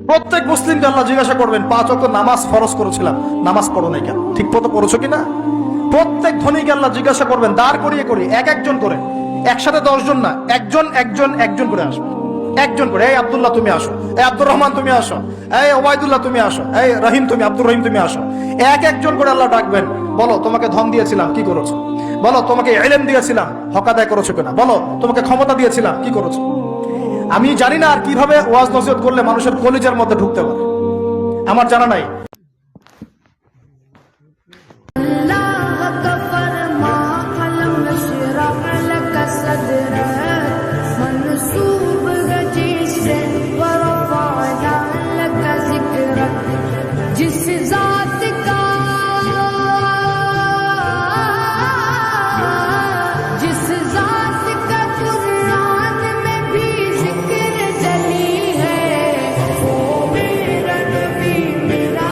প্রত্যেক মুসলিমকে আল্লাহ জিজ্ঞাসা করবেন, 5 ওয়াক্ত নামাজ ফরজ করেছিলাম, নামাজ পড়ো নাই কেন? ঠিক মতো পড়েছো কিনা? প্রত্যেক ধনীকে আল্লাহ জিজ্ঞাসা করবেন, দাঁড় করিয়ে করিয়ে এক একজন করে, একসাথে 10 জন না, একজন একজন একজন করে আসবে। একজন করে, এই আব্দুল্লাহ তুমি আসো, এই আব্দুর রহমান তুমি আসো, এই ওবায়দুল্লাহ তুমি আসো, এই রহিম তুমি, আব্দুর রহিম তুমি আসো। এক একজন করে আল্লাহ ডাকবেন, বলো তোমাকে ধন দিয়েছিলাম, কি করেছো? বলো তোমাকে ইলম দিয়েছিলাম, হক আদায় করেছো কিনা? বলো তোমাকে ক্ষমতা দিয়েছিলাম, কি করেছো? আমি জানি না আর কিভাবে ওয়াজ নসিহত করলে মানুষের কলিজার মধ্যে ঢুকতে পারে, আমার জানা নাই।